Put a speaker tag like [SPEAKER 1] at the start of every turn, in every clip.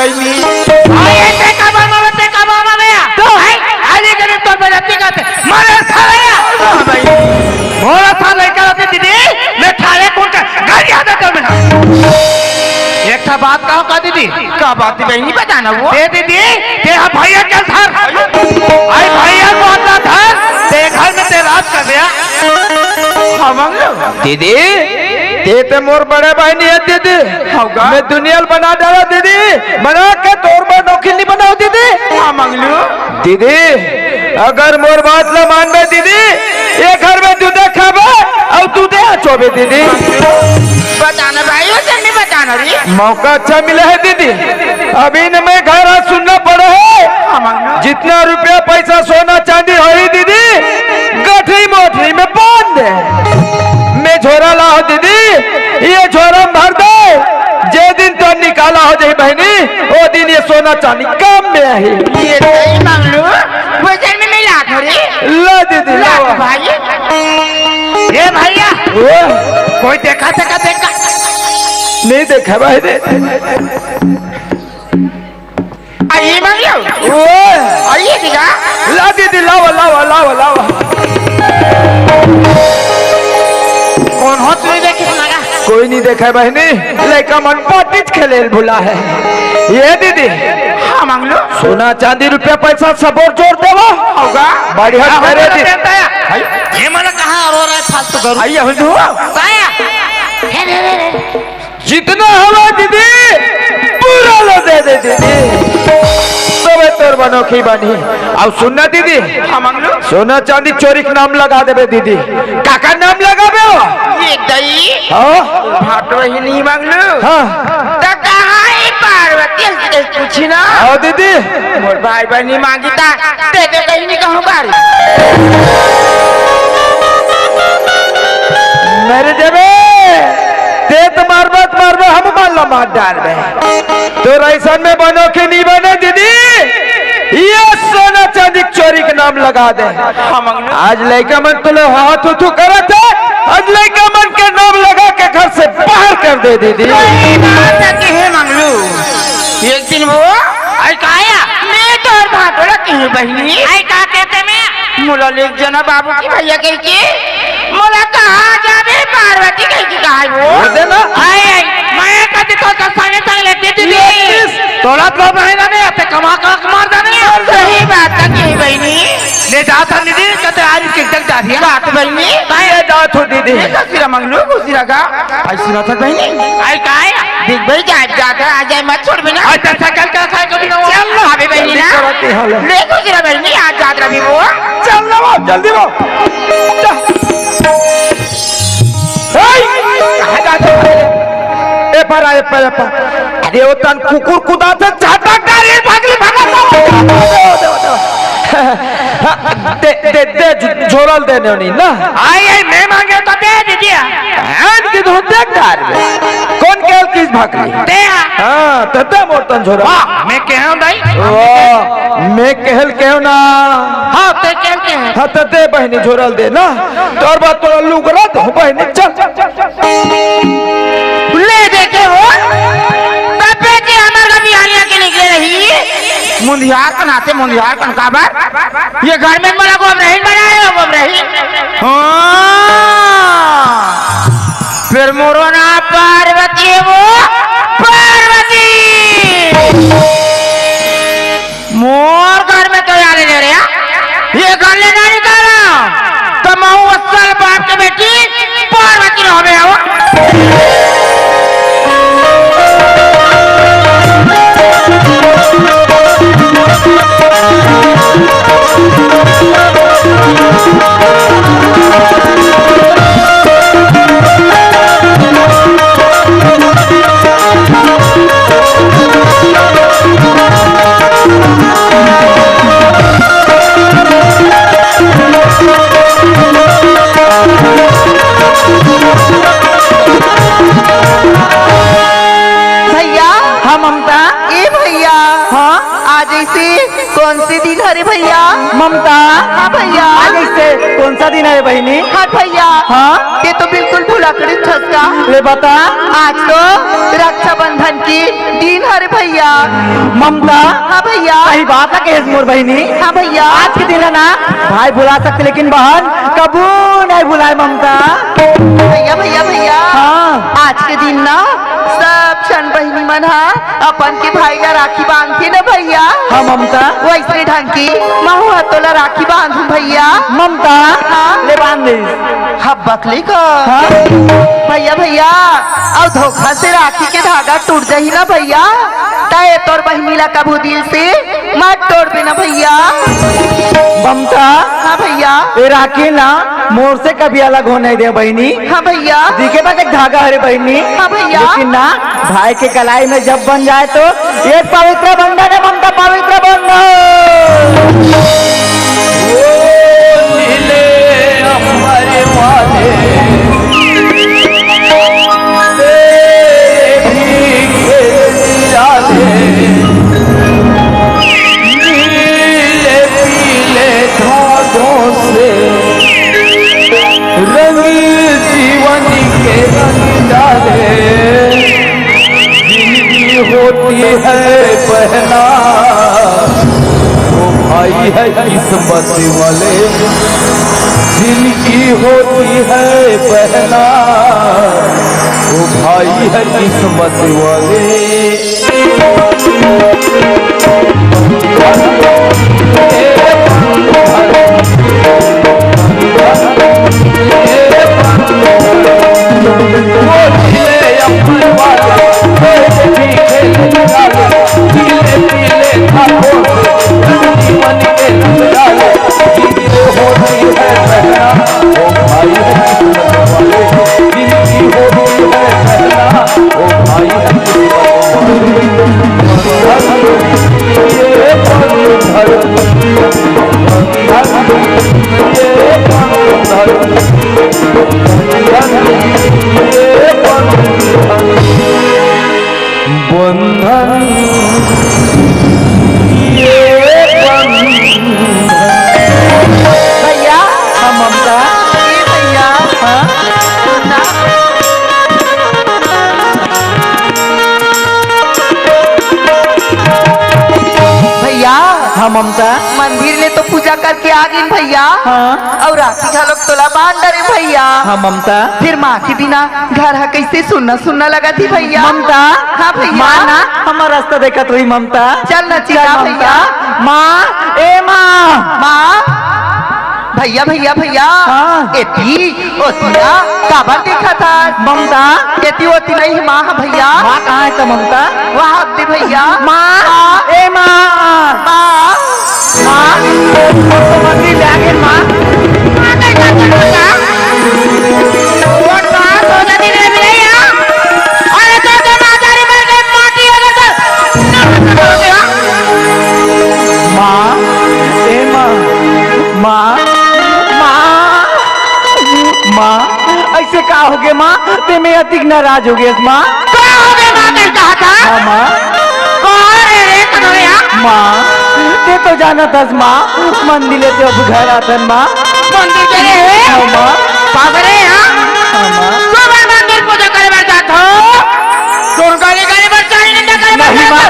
[SPEAKER 1] बहनी
[SPEAKER 2] आये ते कबामा गया तो है आले करे तो बजाती करते मारे साले मोरा साले करते दीदी मैं थारे कौन का गाड़ी आदा कर बना एक था बात कहो का दीदी
[SPEAKER 1] का बात बहनी बताना वो
[SPEAKER 2] दे दीदी ते भैया चल धर आई भैया को अपना धर ते घर में ते राज कर दिया
[SPEAKER 1] दीदी ते तो मोर बड़े बहनी है दीदी मैं दुनिया बना डाला दीदी बना के तोर पर नौकरी नहीं बनाओ दीदी हाँ मंगलू दीदी अगर मोर बात ला मान में दीदी ये घर में दूधे खाबे और दूधे चोबे दीदी
[SPEAKER 2] बताना भाई उसे नहीं बताना रे
[SPEAKER 1] मौका अच्छा मिला है दीदी अभी न मैं घर आज सुनना पड़ा है जितना रुपया पैसा सोना चांदी हो ही दीदी गठरी मोटरी में बांध दे मैं झोरा लाओ दीदी ये झोरा भर दे जे दिन तो निकाला हो जाए बहनी वो दिन ये सोना चांदी काम में है
[SPEAKER 2] ये नहीं मांगलू वजन में मिला थोड़ी
[SPEAKER 1] ला दीदी ला
[SPEAKER 2] भाई ये भैया कोई देखा
[SPEAKER 1] नहीं देखा भाई दे
[SPEAKER 2] आइए मांगलू आइए दिखा
[SPEAKER 1] ला दीदी लावा लावा लावा लावा
[SPEAKER 2] कौन हो तू देखे लगा
[SPEAKER 1] कोई नहीं देखा बहनी लड़का मन पाटिच खेले भूला है ये दीदी
[SPEAKER 2] हाँ मांगलू
[SPEAKER 1] सोना चांदी रुपया पैसा सब और जोड़ देवा
[SPEAKER 2] होगा
[SPEAKER 1] बढ़िया करे दीदी
[SPEAKER 2] ये मन कहाँ रो रहा है फालतू करो
[SPEAKER 1] आइए हुजू
[SPEAKER 2] ताया
[SPEAKER 1] जितना हवा दीदी पूरा लो दे दे दीदी तबे तोर बनोखी बनी अब सुनना दीदी
[SPEAKER 2] हाँ मांगलू
[SPEAKER 1] सोना चांदी चोरी के नाम लगा देबे दीदी काका नाम लगाबे हो
[SPEAKER 2] ये दई
[SPEAKER 1] हाँ
[SPEAKER 2] भाटो ही नहीं मांगलू
[SPEAKER 1] हाँ
[SPEAKER 2] तो कहाँ है पार्वती से पूछी ना
[SPEAKER 1] हाँ दीदी
[SPEAKER 2] मोर भाई बहनी मांगी था ते तो कहीं नहीं कहूँ बारी
[SPEAKER 1] मेरे जबे ते तो मार हम मारला मार डाल दे तो ऐसा में बनो के नहीं बने दीदी ये सोना चांदी चोरी के नाम लगा दे आज लड़का मन तुले हाथ उठू करे थे आज लड़का मन के नाम लगा के घर से बाहर कर दे दीदी
[SPEAKER 2] मंगलू एक दिन वो आई काया मैं तो और भाटोला कहीं बहनी आई का कहते मैं मुला लेक जना बाबू की भैया कही के मुला कहाँ जाबे पार्वती कही की कहा वो
[SPEAKER 1] देना
[SPEAKER 2] आई मैं कहती तो संगे संग लेती थी तोला तो बहना नहीं आते कमा मार देने सही बात है कहीं बहनी ले जाता दीदी कहते आज के तक जा रही है बात बहनी
[SPEAKER 1] ये जात हो दीदी
[SPEAKER 2] सिरा मंगलू गुजरा का ऐसी ना था बहनी आई काया देख भाई जाता आ जाए मत छोड़ बिना अच्छा सकल का खाए कभी ना चल लो अभी बहनी ना ले गुजरा बहनी आज जात रही वो
[SPEAKER 1] चल लो जल्दी लो कहाँ जाते ए पर अरे वो तन कुकुर कुदा से झटक डाली भागली भागा दे झोरल देने नहीं ना
[SPEAKER 2] आई मैं मांगे तो दे दीजिए
[SPEAKER 1] की तो देख डाल कौन केल किस भागली
[SPEAKER 2] दे
[SPEAKER 1] हां तते मोरतन झोरा
[SPEAKER 2] मैं कहूं दाई
[SPEAKER 1] मैं कहल ना
[SPEAKER 2] हां ते कहल के
[SPEAKER 1] हां तते बहनी झोरल दे ना तोर बात तो लुगरा तो बहनी चल
[SPEAKER 2] ले देखे हो तबे के हमार का बिहानिया के निकले रही मुंदियार का नाते मुंदियार का काबर ये घर में मला को नहीं बनाए हो नहीं हां फिर मोरो ना पार्वती वो पार्वती मोर घर में तो याद नहीं रहा ये घर ले ना निकाला तो मैं असल बाप के बेटी पार्वती हो गया हो
[SPEAKER 3] भैया हाँ ममता ए भैया हाँ आज ऐसे कौन से दिन है रे भैया ममता हाँ भैया आज ऐसे कौन सा दिन है बहनी हाँ भैया हाँ ये तो बिल्कुल भूल लकड़ी ठसका।
[SPEAKER 1] ले बता
[SPEAKER 3] आज तो रक्षाबंधन की दिन है भैया।
[SPEAKER 1] ममता
[SPEAKER 3] हाँ भैया।
[SPEAKER 1] सही बात है केस मोर बहनी।
[SPEAKER 3] हाँ भैया।
[SPEAKER 1] आज के दिन है ना भाई बुला सकते लेकिन बहन कबू नहीं बुलाए ममता।
[SPEAKER 3] भैया भैया भैया
[SPEAKER 1] हाँ।
[SPEAKER 3] आज के दिन ना सब क्षण बहिनी मन अपन के भाई ला राखी बांधती न भैया।
[SPEAKER 1] हाँ ममता।
[SPEAKER 3] वैसे ढंग की महू हतोला राखी बांधू भैया।
[SPEAKER 1] ममता
[SPEAKER 3] हाँ।
[SPEAKER 1] ले बांध दे।
[SPEAKER 3] हाँ बकली का
[SPEAKER 1] हाँ।
[SPEAKER 3] भैया भैया और धोखा से राखी के धागा टूट जाही ना भैया तय तोर बहनी ला कबू दिल से मत तोड़ देना भैया।
[SPEAKER 1] ममता
[SPEAKER 3] हाँ भैया।
[SPEAKER 1] ये राखी ना मोर से कभी अलग हो नहीं दे बहनी।
[SPEAKER 3] हाँ भैया।
[SPEAKER 1] दिखे बस एक धागा हरे बहनी।
[SPEAKER 3] हाँ भैया।
[SPEAKER 1] लेकिन ना भाई के कलाई में जब बन जाए तो ये पवित्र बंधन है ममता, पवित्र बंधन।
[SPEAKER 4] होती है पहना वो भाई है किस्मत वाले जिनकी होती है पहना वो भाई है किस्मत वाले।
[SPEAKER 1] भैया हाँ ममता।
[SPEAKER 3] भैया भैया
[SPEAKER 1] हाँ ममता।
[SPEAKER 3] मंदिर में तो पूजा करके आ गई भैया।
[SPEAKER 1] हाँ।
[SPEAKER 3] और राखी का लोग तोला बांध डरे भैया।
[SPEAKER 1] हाँ ममता।
[SPEAKER 3] फिर माँ के बिना घर है कैसे सुनना सुनना लगा थी भैया।
[SPEAKER 1] ममता
[SPEAKER 3] हाँ भैया।
[SPEAKER 1] माँ ना हमारा रास्ता देखा तो ही ममता।
[SPEAKER 3] चल न चिका भैया।
[SPEAKER 1] माँ ए माँ।
[SPEAKER 3] माँ भैया भैया भैया
[SPEAKER 1] हाँ।
[SPEAKER 3] एती ओतिया काबर देखा था
[SPEAKER 1] ममता
[SPEAKER 3] एती ओती नहीं माँ भैया।
[SPEAKER 1] माँ कहाँ है तो ममता?
[SPEAKER 3] वहाँ दे भैया।
[SPEAKER 1] माँ ए माँ।
[SPEAKER 3] माँ
[SPEAKER 1] माँ तो मंदिर ले आगे माँ। माँ ए माँ। माँ माँ माँ ऐसे का हो गया माँ? ते में अधिक नाराज हो गया माँ। हाँ माँ। माँ ते तो जाना था माँ मंदिर ले तो अब घर आता माँ। हाँ माँ। हाँ माँ। नहीं माँ।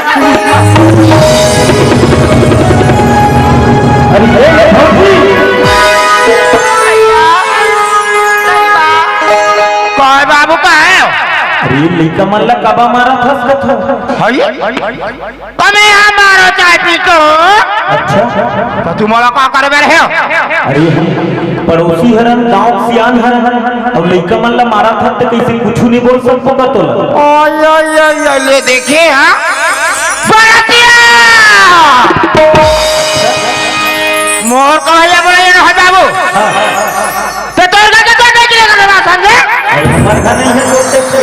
[SPEAKER 2] बाबू का है
[SPEAKER 4] अरे लड़का मन ला कबा मारा थस कथो।
[SPEAKER 2] તમે આ મારો ચાય પીતો
[SPEAKER 4] अच्छा
[SPEAKER 2] તો તું મોળો કા કરે બેરે हो
[SPEAKER 4] अरे हम पड़ोसी हरन गांव सियान हरन और लड़का मन ला मारा था तो कैसे कुछ नहीं बोल सकतो का तोला।
[SPEAKER 2] ओय ले देखे हां बरतिया मोर कहले बोले न बाबू तो तोर का तो नहीं करे ना समझे
[SPEAKER 4] हमार का नहीं है लोग देखते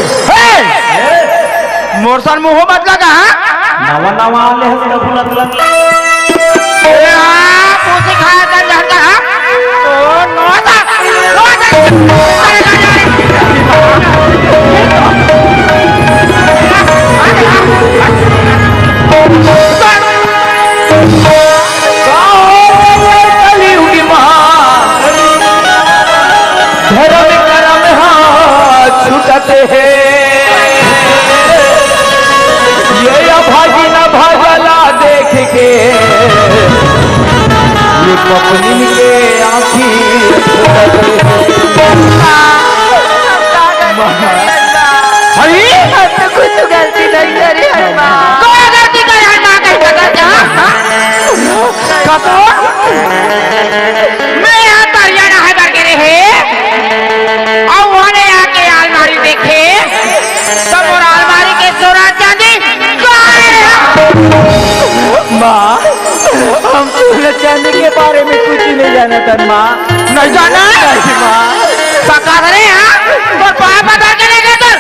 [SPEAKER 2] मोर सन मुंह मत लगा
[SPEAKER 4] नवा नवा आले है सब लग
[SPEAKER 2] पूछे खाया था जानता है ओ नोता
[SPEAKER 4] धर्म करम
[SPEAKER 2] मैं यहाँ तरिया ना है करके रहे और उन्होंने आके अलमारी देखे तब और अलमारी के सोना चांदी
[SPEAKER 1] माँ हम सोना चांदी के बारे में कुछ ही नहीं जाना था माँ।
[SPEAKER 2] नहीं जाना
[SPEAKER 1] नहीं माँ।
[SPEAKER 2] पका रहे हैं तो पाया पता करेगा तो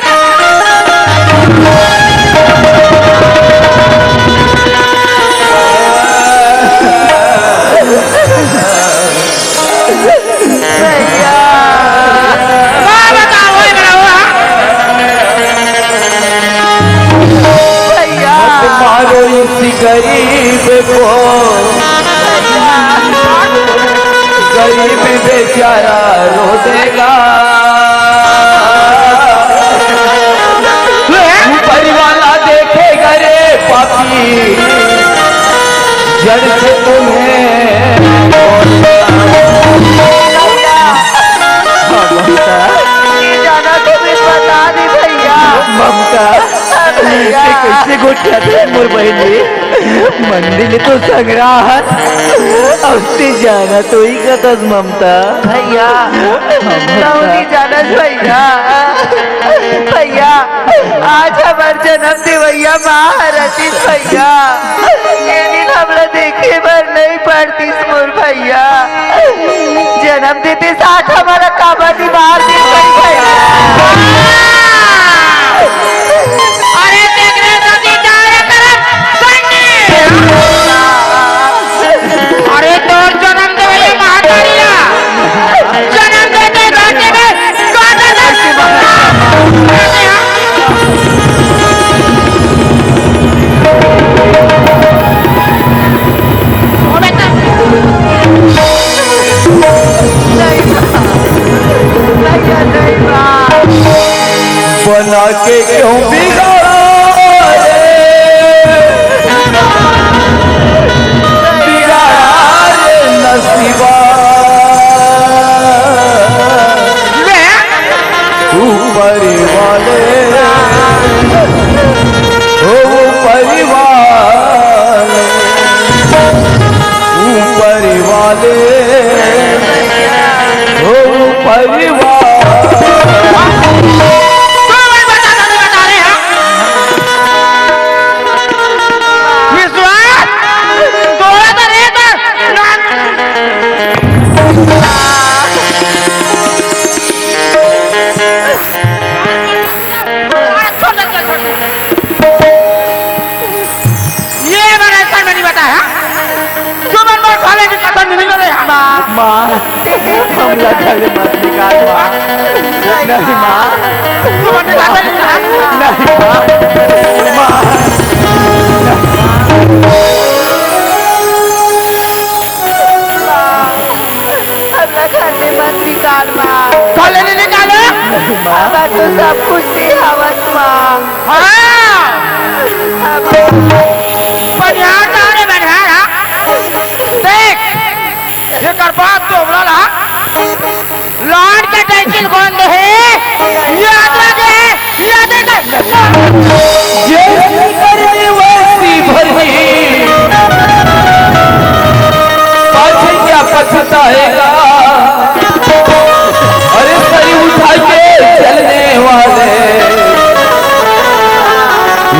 [SPEAKER 1] मारो इसी गरीब को, गरीब बेचारा रो देगा। ऊपर वाला देखेगा रे पापी जड़ से तुम्हें।
[SPEAKER 3] जाना तो भी बता दी भैया।
[SPEAKER 1] ममता कैसे गोठिया थे मोर बहनी मंदिर तो संग्राहत उससे जाना तो ही कतस ममता।
[SPEAKER 3] भैया नहीं जाना भैया। भैया आज हमार जन्म दे भैया महारतीस भैया। ये दिन हमरा देखे भर नहीं पड़ती मोर भैया। जन्म देते साथ हमारा काबादी मार दी भैया।
[SPEAKER 2] अरे देख रहे दादी जा रहे तरफ संगी अरे तोर जन्म दे भैया महातारिया जन्म देते दादी में गाना ओ बेटा
[SPEAKER 1] बना के क्यों बिगाड़ा रे नसीबा। ऊपर वाले ऊपर वाले माँ हमला खाली मत निकाल माँ। नहीं माँ नहीं माँ
[SPEAKER 3] हमला खाने मत निकाल माँ।
[SPEAKER 2] कॉले नहीं निकालो
[SPEAKER 3] माँ तो सब कुछ दे हवस माँ।
[SPEAKER 2] हाँ बढ़िया तारे बढ़िया देख ये कर बात तो बोला ना लॉर्ड का टाइटल कौन है याद रखे याद रखे
[SPEAKER 1] ये करे वैसी भरी पाछे क्या पछताएगा। अरे सरी उठा के चलने वाले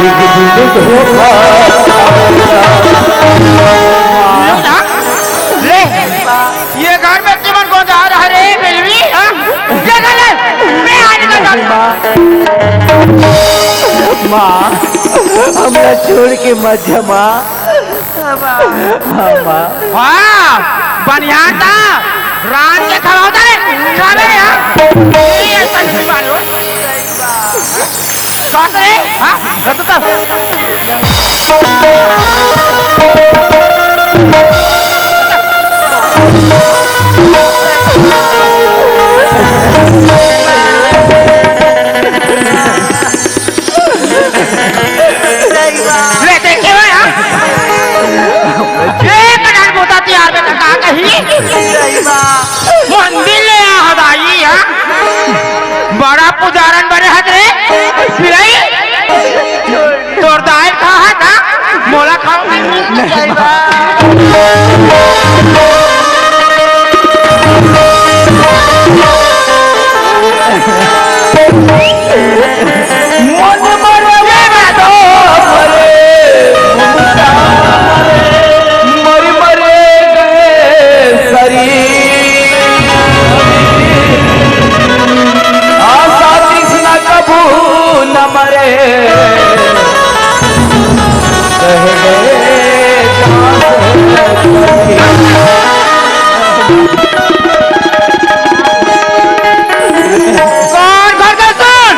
[SPEAKER 1] एक दिन धोखा
[SPEAKER 2] ये घर में जीवन कौन जा रहा है मेरी भी क्या कर रहे मैं आने का
[SPEAKER 1] माँ हमरा छोड़ के मत जा माँ। माँ
[SPEAKER 2] हाँ बढ़िया था रात के खड़ा होता है खाने यहाँ ये संगी मानो बात है हाँ रतता ले देखिए भाई एक हजार बोता तैयार में कहा कहीं मंदिर ले हदाई है बड़ा पुजारन बने हजरे फिर तोर दाल खा है ना मोला खाओ
[SPEAKER 1] मन मरे मर मरे गए शरीर आशा तृष्णा कबू न मरे रह गए
[SPEAKER 2] कौन घर का सुन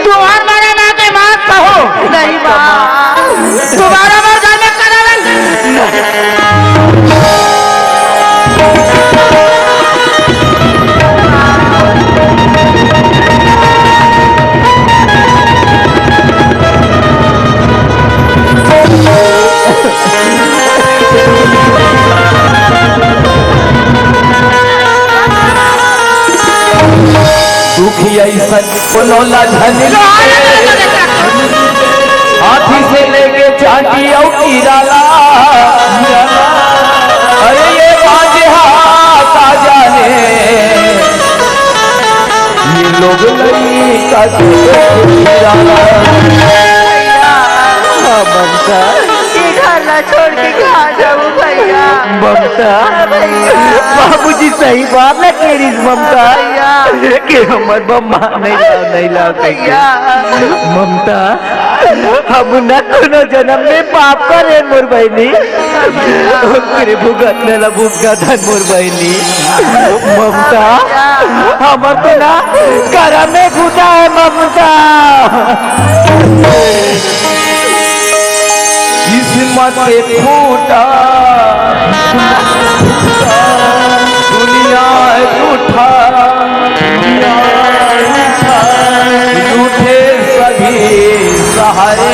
[SPEAKER 2] तू हर मारे ना के बात कहो
[SPEAKER 3] नहीं माँ
[SPEAKER 2] दोबारा बार घर में करावन
[SPEAKER 1] दुखी ऐसा बनौला झन हाथी से लेके चाटी और कीराला अरे ये बाजे हाथा जाने ये लोग नहीं का कीराला
[SPEAKER 3] ममता ये घर ना छोड़ के कहाँ जाऊँ भैया
[SPEAKER 1] ममता बाबूजी सही बात ना केरी ममता कि हमर बम्मा नहीं लाओ
[SPEAKER 3] भैया
[SPEAKER 1] ममता हम न कोनो जन्म में पाप करे मोर बहनी तेरे भुगत ने ला भुगत धन मोर बहनी ममता हमर तो ना करम में घुटा है ममता किस्मत से फूटा दुनिया रूठा रूठे सभी सहारे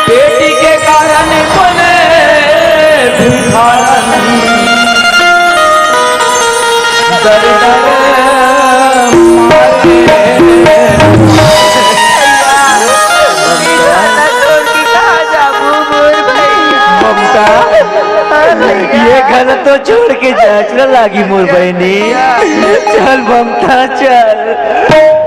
[SPEAKER 1] बेटी के कारण बने भिखारी दर दर ये घर तो छोड़ के जाचना लागी मोर बहनी चल ममता चल